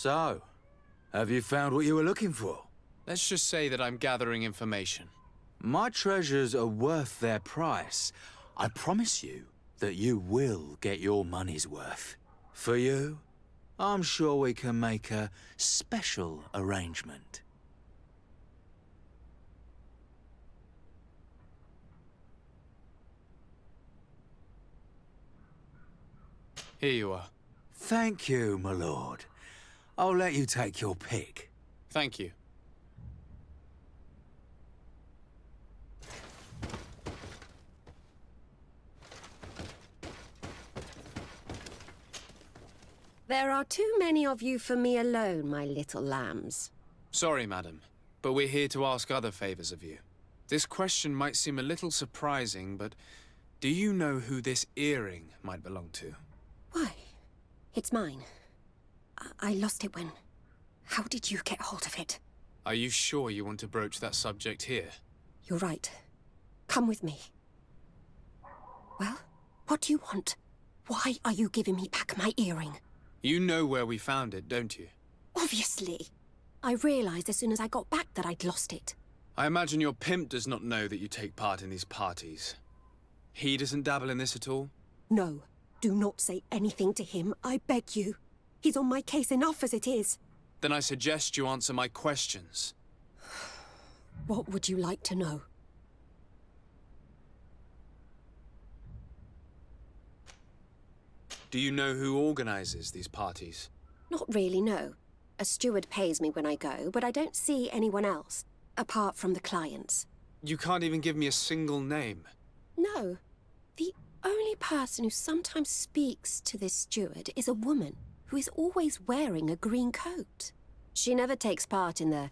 So, have you found what you were looking for? Let's just say that I'm gathering information. My treasures are worth their price. I promise you that you will get your money's worth. For you, I'm sure we can make a special arrangement. Here you are. Thank you, my lord. I'll let you take your pick. Thank you. There are too many of you for me alone, my little lambs. Sorry, madam, but we're here to ask other favors of you. This question might seem a little surprising, but do you know who this earring might belong to? Why? It's mine. I lost it when... How did you get hold of it? Are you sure you want to broach that subject here? You're right. Come with me. Well, what do you want? Why are you giving me back my earring? You know where we found it, don't you? Obviously. I realized as soon as I got back that I'd lost it. I imagine your pimp does not know that you take part in these parties. He doesn't dabble in this at all? No. Do not say anything to him, I beg you. He's on my case enough as it is. Then I suggest you answer my questions. What would you like to know? Do you know who organizes these parties? Not really, no. A steward pays me when I go, but I don't see anyone else, apart from the clients. You can't even give me a single name. No. The only person who sometimes speaks to this steward is a woman who is always wearing a green coat. She never takes part in the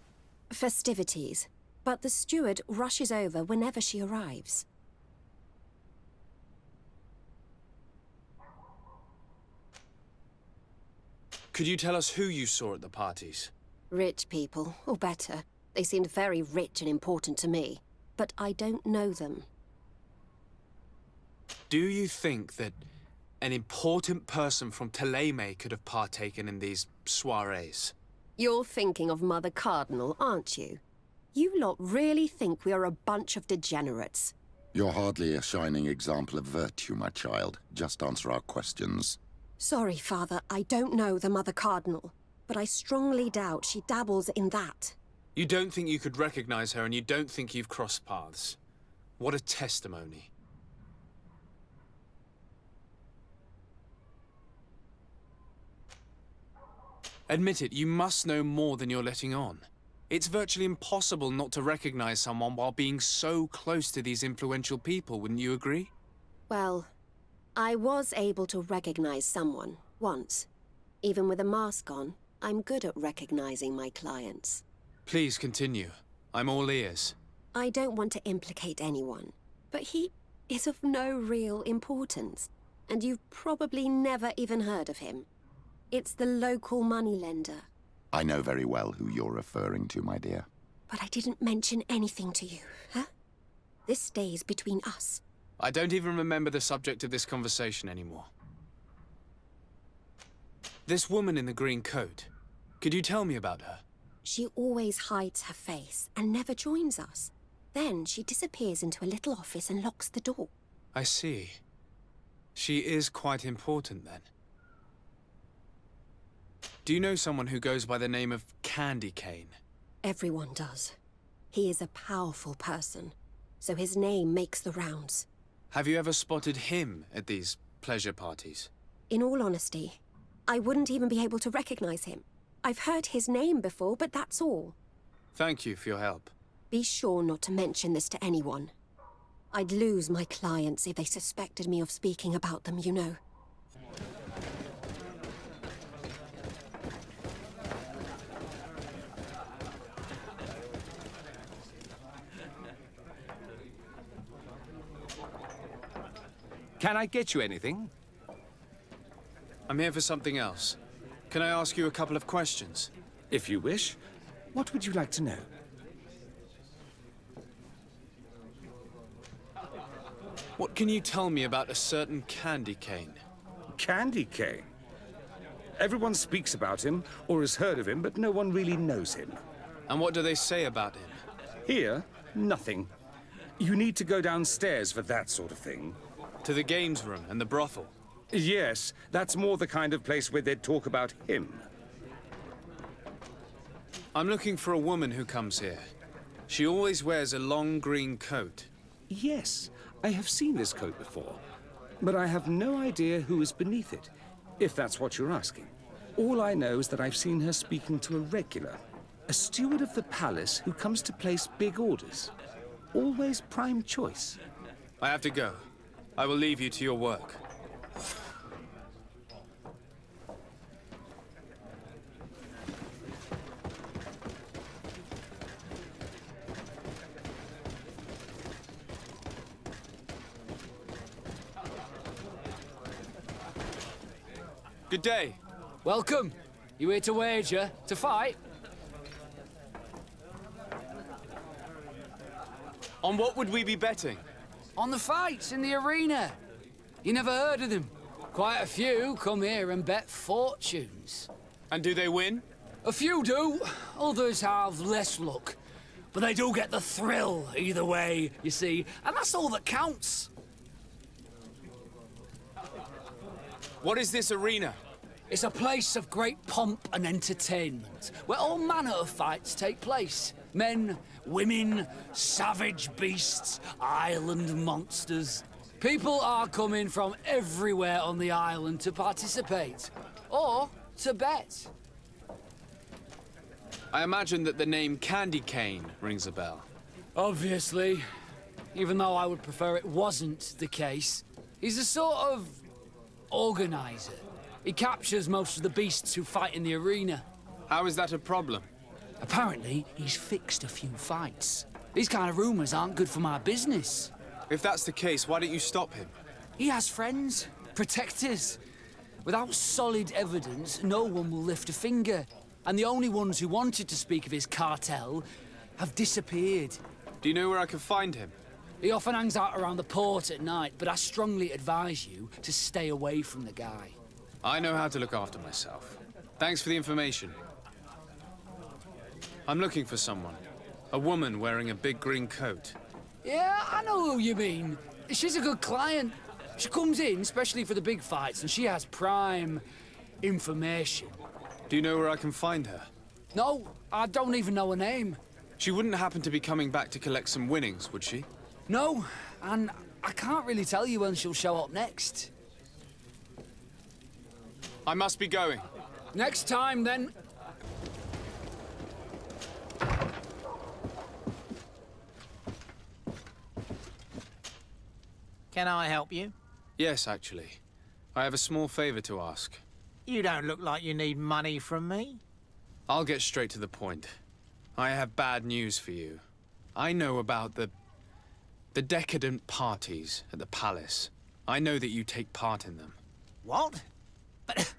festivities, but the steward rushes over whenever she arrives. Could you tell us who you saw at the parties? Rich people, or better. They seemed very rich and important to me, but I don't know them. Do you think that an important person from Teleme could have partaken in these soirees? You're thinking of Mother Cardinal, aren't you? You lot really think we are a bunch of degenerates. You're hardly a shining example of virtue, my child. Just answer our questions. Sorry, Father, I don't know the Mother Cardinal, but I strongly doubt she dabbles in that. You don't think you could recognize her, and you don't think you've crossed paths. What a testimony. Admit it, you must know more than you're letting on. It's virtually impossible not to recognize someone while being so close to these influential people, wouldn't you agree? Well, I was able to recognize someone, once. Even with a mask on, I'm good at recognizing my clients. Please continue. I'm all ears. I don't want to implicate anyone, but he is of no real importance, and you've probably never even heard of him. It's the local moneylender. I know very well who you're referring to, my dear. But I didn't mention anything to you, huh? This stays between us. I don't even remember the subject of this conversation anymore. This woman in the green coat, could you tell me about her? She always hides her face and never joins us. Then she disappears into a little office and locks the door. I see. She is quite important then. Do you know someone who goes by the name of Candy Cane? Everyone does. He is a powerful person, so his name makes the rounds. Have you ever spotted him at these pleasure parties? In all honesty, I wouldn't even be able to recognize him. I've heard his name before, but that's all. Thank you for your help. Be sure not to mention this to anyone. I'd lose my clients if they suspected me of speaking about them, you know. Can I get you anything? I'm here for something else. Can I ask you a couple of questions? If you wish. What would you like to know? What can you tell me about a certain Candy Cane? Candy cane. Everyone speaks about him, or has heard of him, but no one really knows him. And what do they say about him? Here, nothing. You need to go downstairs for that sort of thing. To the games room and the brothel? Yes, that's more the kind of place where they'd talk about him. I'm looking for a woman who comes here. She always wears a long green coat. Yes, I have seen this coat before, but I have no idea who is beneath it, if that's what you're asking. All I know is that I've seen her speaking to a regular, a steward of the palace who comes to place big orders. Always prime choice. I have to go. I will leave you to your work. Good day. Welcome. You here to wager? To fight? On what would we be betting? On the fights in the arena. You never heard of them? Quite a few come here and bet fortunes. And do they win? A few do. Others have less luck. But they do get the thrill either way, you see. And that's all that counts. What is this arena? It's a place of great pomp and entertainment, where all manner of fights take place. Men, women, savage beasts, island monsters. People are coming from everywhere on the island to participate, or to bet. I imagine that the name Candy Cane rings a bell. Obviously, even though I would prefer it wasn't the case. He's a sort of organizer. He captures most of the beasts who fight in the arena. How is that a problem? Apparently, he's fixed a few fights. These kind of rumors aren't good for my business. If that's the case, why don't you stop him? He has friends, protectors. Without solid evidence, no one will lift a finger. And the only ones who wanted to speak of his cartel have disappeared. Do you know where I can find him? He often hangs out around the port at night, but I strongly advise you to stay away from the guy. I know how to look after myself. Thanks for the information. I'm looking for someone. A woman wearing a big green coat. Yeah, I know who you mean. She's a good client. She comes in, especially for the big fights, and she has prime information. Do you know where I can find her? No, I don't even know her name. She wouldn't happen to be coming back to collect some winnings, would she? No, and I can't really tell you when she'll show up next. I must be going. Next time, then. Can I help you? Yes, actually. I have a small favor to ask. You don't look like you need money from me. I'll get straight to the point. I have bad news for you. I know about the decadent parties at the palace. I know that you take part in them. What? But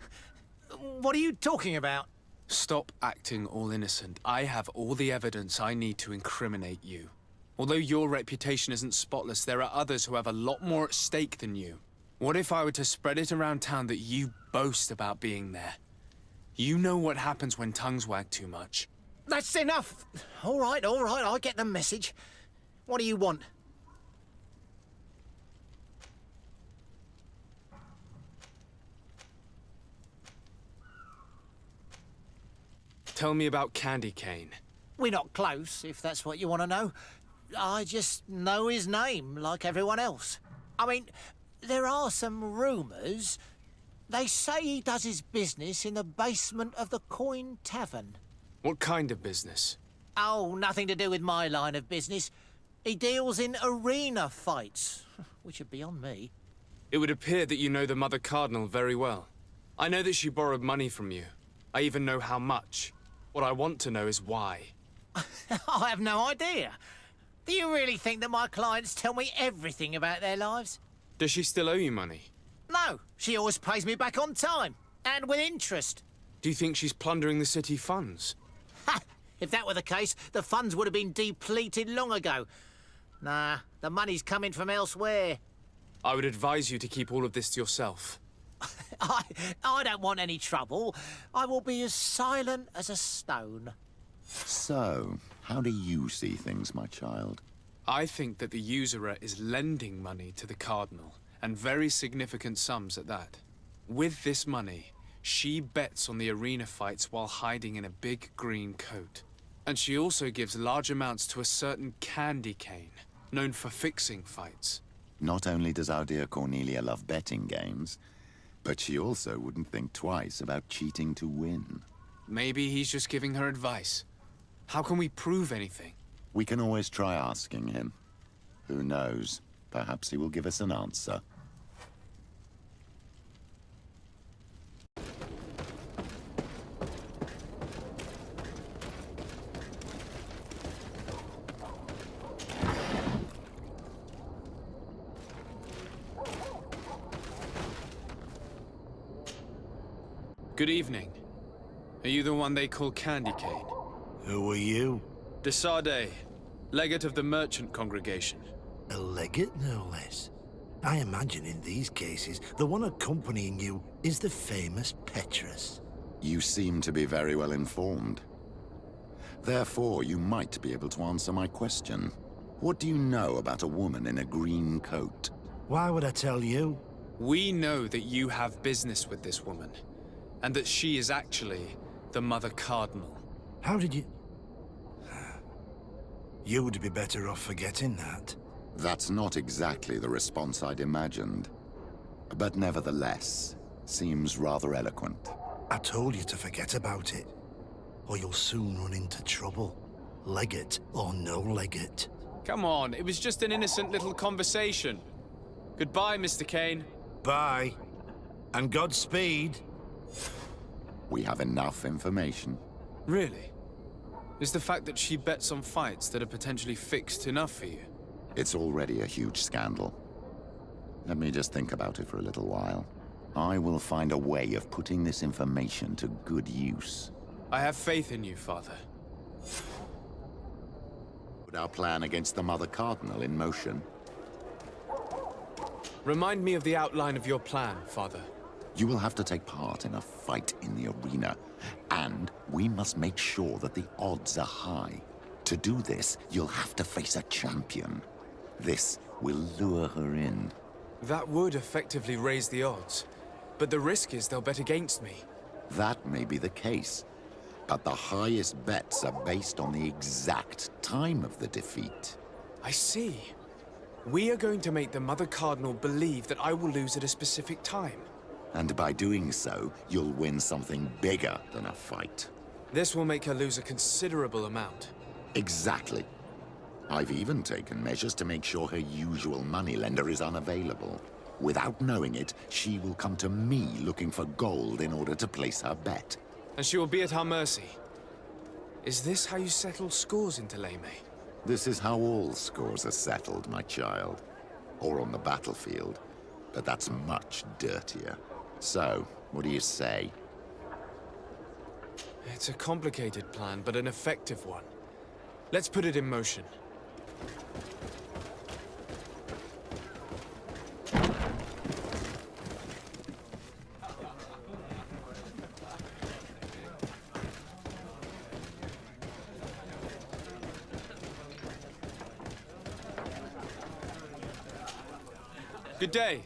what are you talking about? Stop acting all innocent. I have all the evidence I need to incriminate you. Although your reputation isn't spotless, there are others who have a lot more at stake than you. What if I were to spread it around town that you boast about being there? You know what happens when tongues wag too much. That's enough. All right, I get the message. What do you want? Tell me about Candy Cane. We're not close, if that's what you want to know. I just know his name, like everyone else. I mean, there are some rumours. They say he does his business in the basement of the Coin Tavern. What kind of business? Oh, nothing to do with my line of business. He deals in arena fights, which are beyond me. It would appear that you know the Mother Cardinal very well. I know that she borrowed money from you. I even know how much. What I want to know is why. I have no idea. Do you really think that my clients tell me everything about their lives? Does she still owe you money? No, she always pays me back on time, and with interest. Do you think she's plundering the city funds? Ha! If that were the case, the funds would have been depleted long ago. Nah, the money's coming from elsewhere. I would advise you to keep all of this to yourself. I don't want any trouble. I will be as silent as a stone. So, how do you see things, my child? I think that the usurer is lending money to the Cardinal, and very significant sums at that. With this money, she bets on the arena fights while hiding in a big green coat. And she also gives large amounts to a certain candy cane, known for fixing fights. Not only does our dear Cornelia love betting games, but she also wouldn't think twice about cheating to win. Maybe he's just giving her advice. How can we prove anything? We can always try asking him. Who knows? Perhaps he will give us an answer. Good evening. Are you the one they call Candy Cane? Who are you? De Sade, legate of the merchant congregation. A legate, no less. I imagine in these cases, the one accompanying you is the famous Petrus. You seem to be very well informed. Therefore, you might be able to answer my question. What do you know about a woman in a green coat? Why would I tell you? We know that you have business with this woman, and that she is actually the Mother Cardinal. How did you... You would be better off forgetting that. That's not exactly the response I'd imagined. But nevertheless, seems rather eloquent. I told you to forget about it, or you'll soon run into trouble. Legate or no legate. Come on, it was just an innocent little conversation. Goodbye, Mr. Kane. Bye. And Godspeed. We have enough information. Really? Is the fact that she bets on fights that are potentially fixed enough for you? It's already a huge scandal. Let me just think about it for a little while. I will find a way of putting this information to good use. I have faith in you, Father. Put our plan against the Mother Cardinal in motion. Remind me of the outline of your plan, Father. You will have to take part in a fight in the arena, and we must make sure that the odds are high. To do this, you'll have to face a champion. This will lure her in. That would effectively raise the odds, but the risk is they'll bet against me. That may be the case, but the highest bets are based on the exact time of the defeat. I see. We are going to make the Mother Cardinal believe that I will lose at a specific time. And by doing so, you'll win something bigger than a fight. This will make her lose a considerable amount. Exactly. I've even taken measures to make sure her usual moneylender is unavailable. Without knowing it, she will come to me looking for gold in order to place her bet. And she will be at our mercy. Is this how you settle scores in Teleme? This is how all scores are settled, my child. Or on the battlefield. But that's much dirtier. So, what do you say? It's a complicated plan, but an effective one. Let's put it in motion. Good day.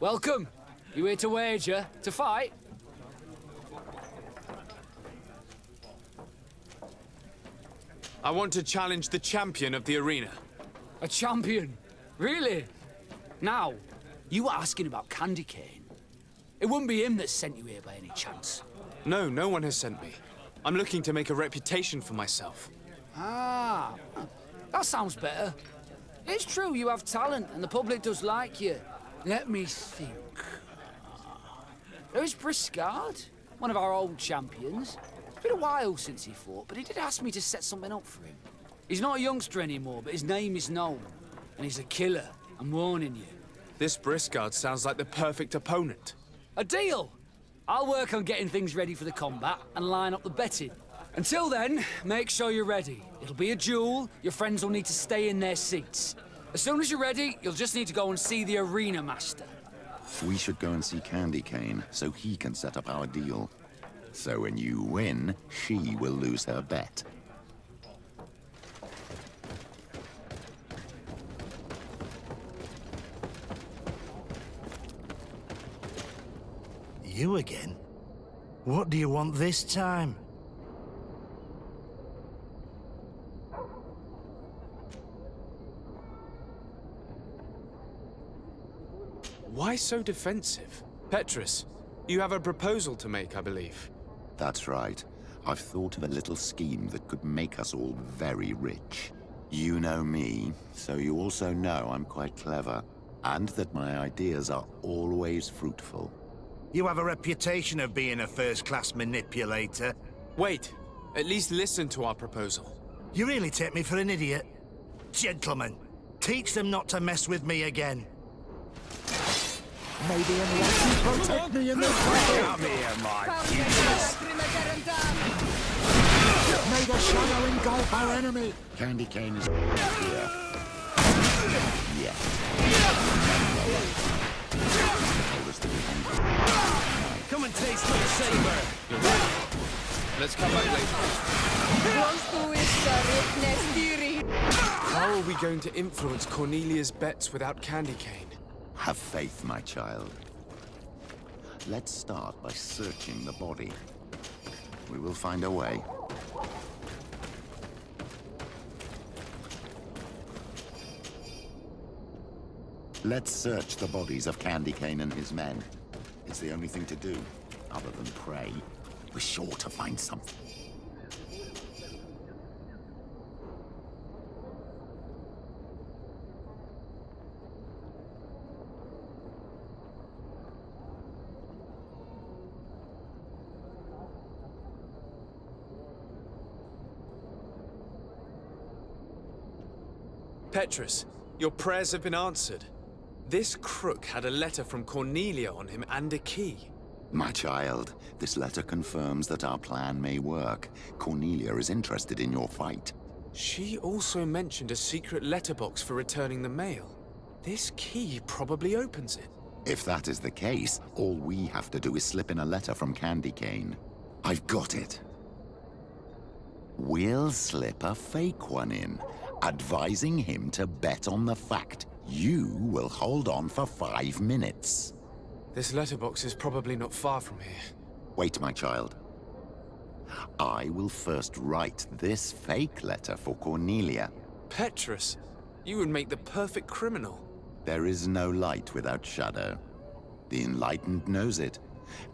Welcome. You here to wager? To fight? I want to challenge the champion of the arena. A champion? Really? Now, you were asking about Candy Cane. It wouldn't be him that sent you here by any chance. No, no one has sent me. I'm looking to make a reputation for myself. Ah, that sounds better. It's true, you have talent, and the public does like you. Let me think. There's Briscard, one of our old champions. It's been a while since he fought, but he did ask me to set something up for him. He's not a youngster anymore, but his name is known. And he's a killer, I'm warning you. This Briscard sounds like the perfect opponent. A deal! I'll work on getting things ready for the combat and line up the betting. Until then, make sure you're ready. It'll be a duel, your friends will need to stay in their seats. As soon as you're ready, you'll just need to go and see the arena master. We should go and see Candy Cane so he can set up our deal. So when you win, she will lose her bet. You again? What do you want this time? Why so defensive? Petrus, you have a proposal to make, I believe. That's right. I've thought of a little scheme that could make us all very rich. You know me, so you also know I'm quite clever, and that my ideas are always fruitful. You have a reputation of being a first-class manipulator. Wait, at least listen to our proposal. You really take me for an idiot? Gentlemen, teach them not to mess with me again. Maybe unless you protect me in this battle. Come here, my May the shadow engulf our enemy. Candy Cane is here. Yeah. Come and taste my saber. You're right. Let's come back later. How are we going to influence Cornelia's bets without Candy Cane? Have faith, my child. Let's start by searching the body. We will find a way. Let's search the bodies of Candy Cane and his men. It's the only thing to do, other than pray. We're sure to find something. Petrus, your prayers have been answered. This crook had a letter from Cornelia on him and a key. My child, this letter confirms that our plan may work. Cornelia is interested in your fight. She also mentioned a secret letterbox for returning the mail. This key probably opens it. If that is the case, all we have to do is slip in a letter from Candy Cane. I've got it. We'll slip a fake one in, advising him to bet on the fact you will hold on for 5 minutes. This letterbox is probably not far from here. Wait, my child. I will first write this fake letter for Cornelia. Petrus, you would make the perfect criminal. There is no light without shadow. The enlightened knows it,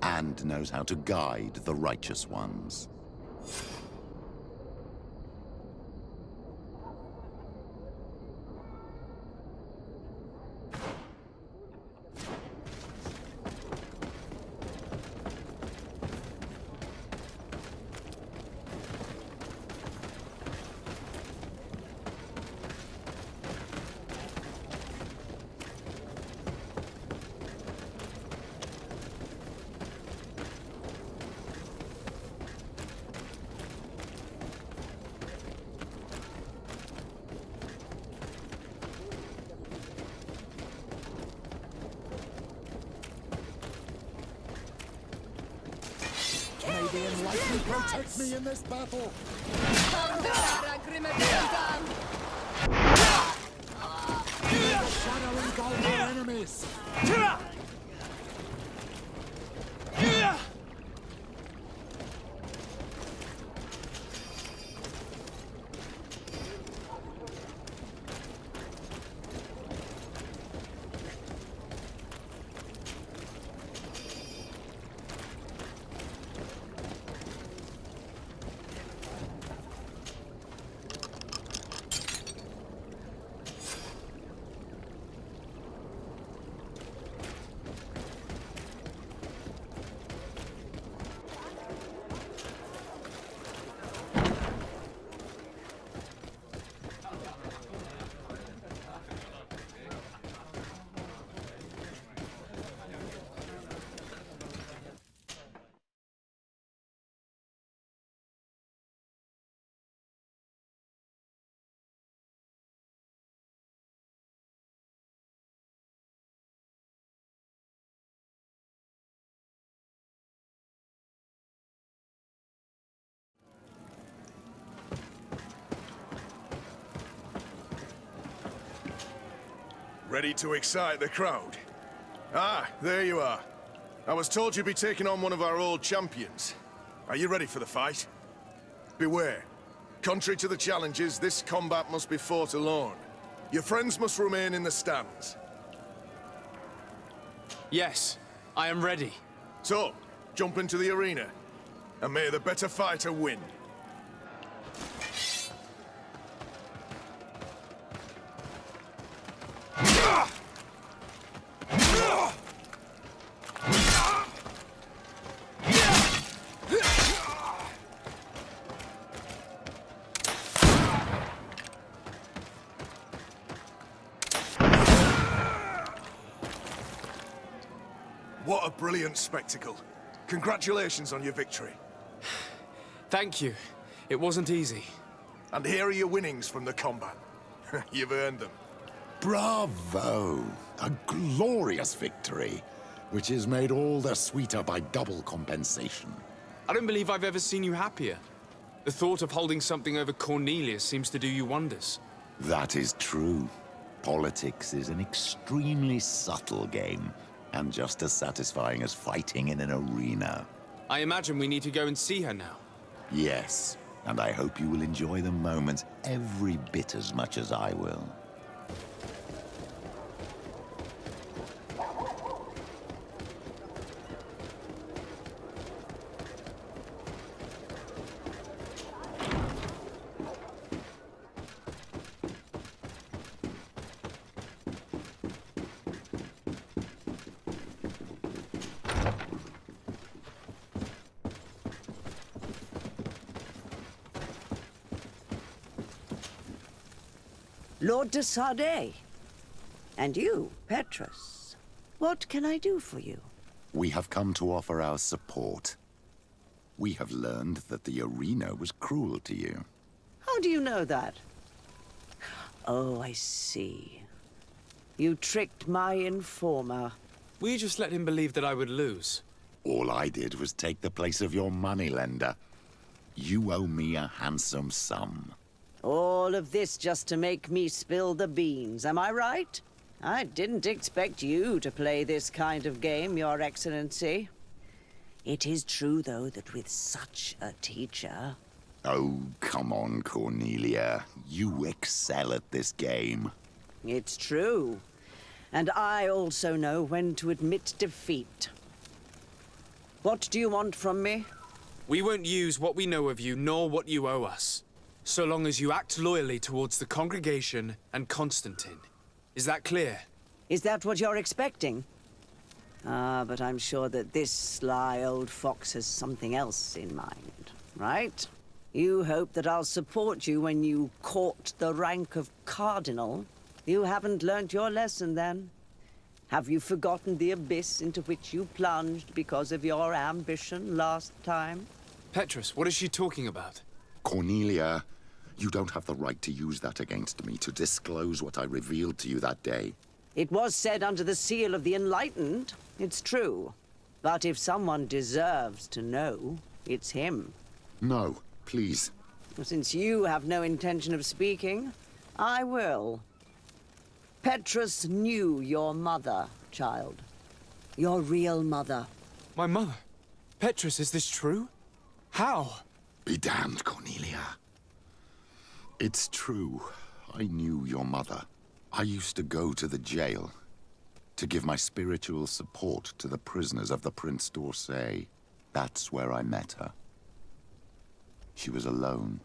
and knows how to guide the righteous ones. May the enlightened protect me in this battle. May the shadow engulf our enemies. Ready to excite the crowd? Ah, there you are. I was told you'd be taking on one of our old champions. Are you ready for the fight? Beware. Contrary to the challenges, this combat must be fought alone. Your friends must remain in the stands. Yes, I am ready. So, jump into the arena, and may the better fighter win. What a brilliant spectacle. Congratulations on your victory. Thank you. It wasn't easy. And here are your winnings from the combat. You've earned them. Bravo! A glorious victory, which is made all the sweeter by double compensation. I don't believe I've ever seen you happier. The thought of holding something over Cornelius seems to do you wonders. That is true. Politics is an extremely subtle game, and just as satisfying as fighting in an arena. I imagine we need to go and see her now. Yes, and I hope you will enjoy the moment every bit as much as I will. Lord de Sade. And you, Petrus. What can I do for you? We have come to offer our support. We have learned that the arena was cruel to you. How do you know that? Oh, I see. You tricked my informer. Will you just let him believe that I would lose? All I did was take the place of your moneylender. You owe me a handsome sum. All of this just to make me spill the beans, am I right? I didn't expect you to play this kind of game, Your Excellency. It is true, though, that with such a teacher... Oh, come on, Cornelia. You excel at this game. It's true. And I also know when to admit defeat. What do you want from me? We won't use what we know of you, nor what you owe us. So long as you act loyally towards the congregation and Constantine. Is that clear? Is that what you're expecting? Ah, but I'm sure that this sly old fox has something else in mind, right? You hope that I'll support you when you court the rank of cardinal. You haven't learnt your lesson, then. Have you forgotten the abyss into which you plunged because of your ambition last time? Petrus, what is she talking about? Cornelia, you don't have the right to use that against me, to disclose what I revealed to you that day. It was said under the seal of the Enlightened. It's true. But if someone deserves to know, it's him. No, please. Since you have no intention of speaking, I will. Petrus knew your mother, child. Your real mother. My mother? Petrus, is this true? How? Be damned, Cornelia. It's true. I knew your mother. I used to go to the jail to give my spiritual support to the prisoners of the Prince d'Orsay. That's where I met her. She was alone,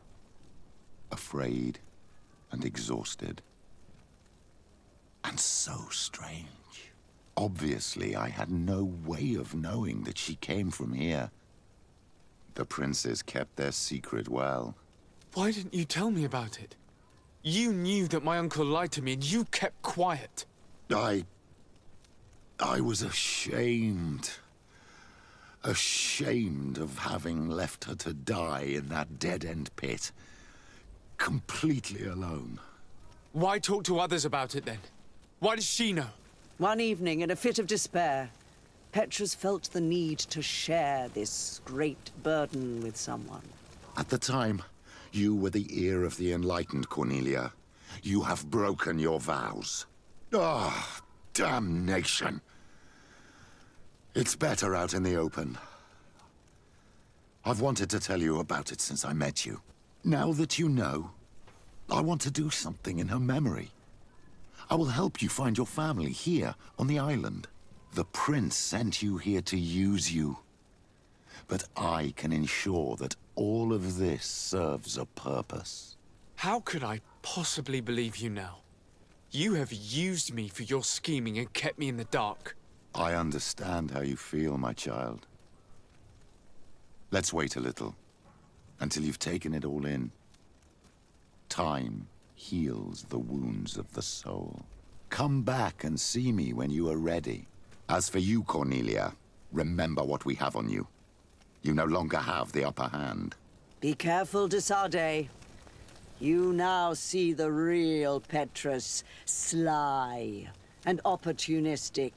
afraid, and exhausted. And so strange. Obviously, I had no way of knowing that she came from here. The princes kept their secret well. Why didn't you tell me about it? You knew that my uncle lied to me, and you kept quiet. I was ashamed. Ashamed of having left her to die in that dead-end pit. Completely alone. Why talk to others about it, then? Why does she know? One evening, in a fit of despair, Petrus felt the need to share this great burden with someone. At the time, you were the ear of the enlightened, Cornelia. You have broken your vows. Ah, damnation. It's better out in the open. I've wanted to tell you about it since I met you. Now that you know, I want to do something in her memory. I will help you find your family here on the island. The prince sent you here to use you. But I can ensure that all of this serves a purpose. How could I possibly believe you now? You have used me for your scheming and kept me in the dark. I understand how you feel, my child. Let's wait a little, until you've taken it all in. Time heals the wounds of the soul. Come back and see me when you are ready. As for you, Cornelia, remember what we have on you. You no longer have the upper hand. Be careful, de Sade. You now see the real Petrus, sly and opportunistic.